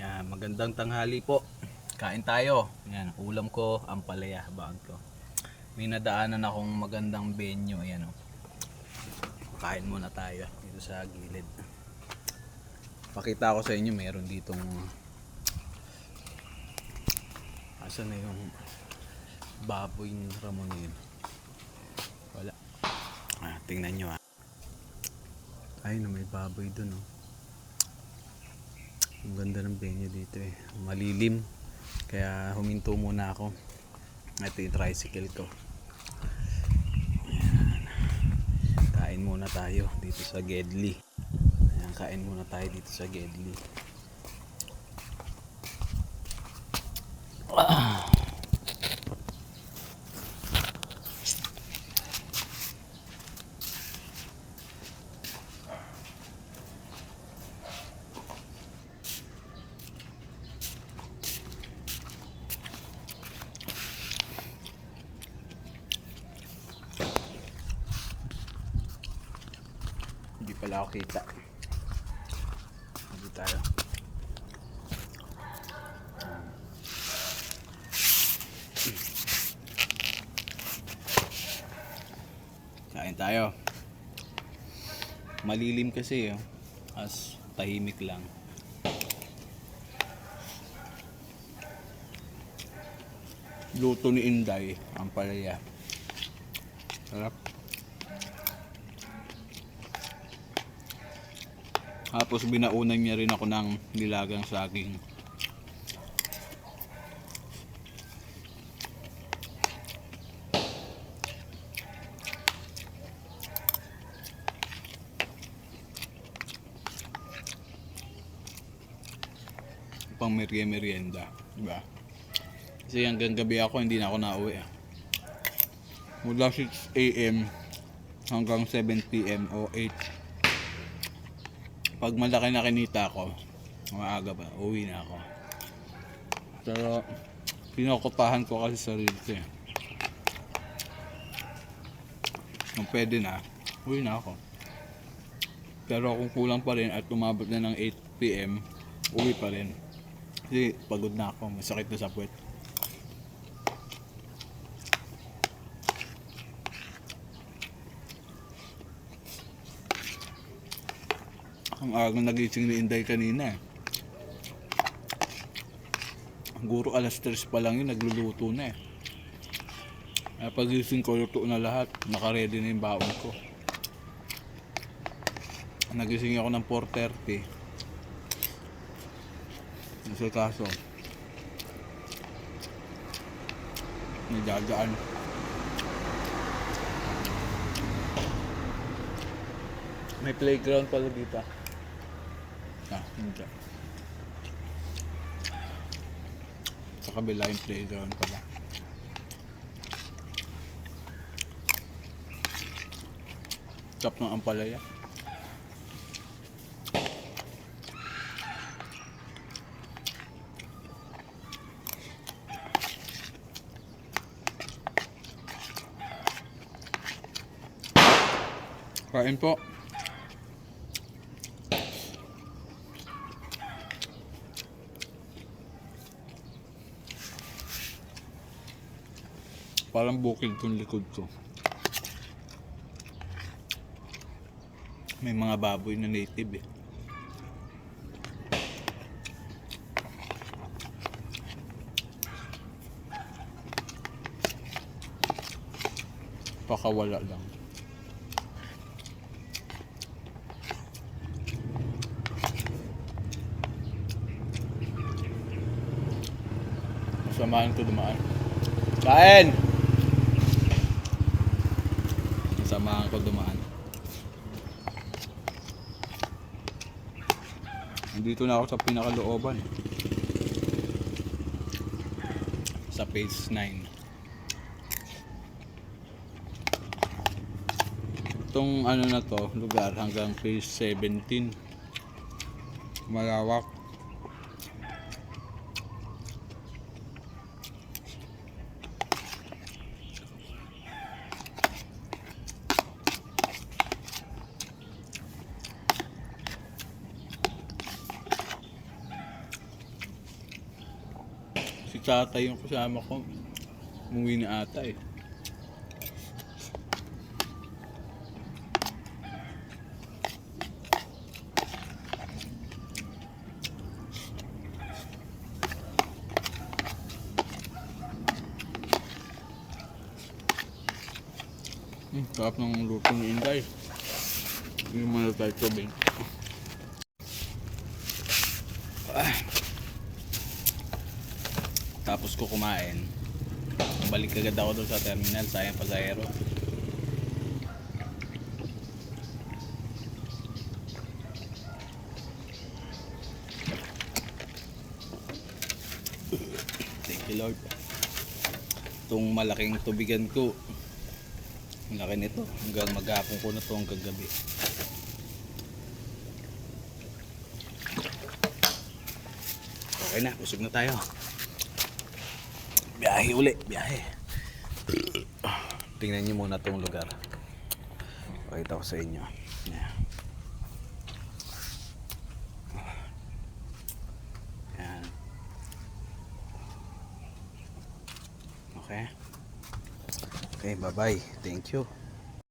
Yan, magandang tanghali po. Kain tayo. Yan, ulam ko, ampalaya, baon ko. May nadaanan akong magandang venue. Ayan, oh. Kain muna tayo dito sa gilid. Pakita ko sa inyo, meron ditong asan na yung baboy ng Ramonil. Wala. Tingnan nyo ah. Ay, na may baboy dun oh. Ang ganda ng venue dito eh. Malilim. Kaya huminto muna ako. Ito yung tricycle ko. Ayan. Kain muna tayo dito sa Gedli. Ayan, kain muna tayo dito sa Gedli. Hindi pala ako kita. Hindi tayo. Kain tayo. Malilim kasi oh. As tahimik lang. Luto ni Inday ang palaya. Sarap. Tapos binaunan niya rin ako ng nilagang saging. Pang merienda, diba? Kasi hanggang gabi ako, hindi na ako nauwi. Mula 6 AM hanggang 7 PM o 8. Pag malaki na kinita ko, maaga pa, uwi na ako. Pero pinakotahan ko kasi sarili ko eh. Kung pwede na, uwi na ako. Pero kung kulang pa rin at umabot na ng 8 PM, uwi pa rin. Kasi pagod na ako, masakit na sa puwet. Ang aga nagising ni Inday kanina eh. Siguro alas 3 pa lang yun, nagluluto na eh. Ay, pagising ko, luto na lahat. Naka-ready na yung baon ko. Nagising ako ng 4:30. Nasa kaso, nagdagaan. May playground pala dito. Hindi. Sa kabila yung playground pala. Tap ng ampalaya. Kain po. Parang bukid tong likod ko. May mga baboy na native eh. Pakawala lang. Samahan ko dumaan. Kain! Samahan ko dumaan. Nandito na ako sa pinakalooban. Sa phase 9. Itong ano na to, lugar hanggang phase 17. Malawak. tatay yung kasama ko. Umuwi na ata eh. Sarap ng luto ni Inday. Hindi mo na tayo tubig. Tapos ko kumain. Balik agad ako doon sa terminal. Sayang pasahero. Thank you Lord. Itong malaking tubigan ko, ang laki nito, hanggang maghapon ko na ito hanggang gabi. Okay na, busog na tayo. Biyahe uli, biyahe. Tingnan nyo muna itong lugar. Pakita ko sa inyo. Yan. Yan. Okay. Okay, bye-bye. Thank you.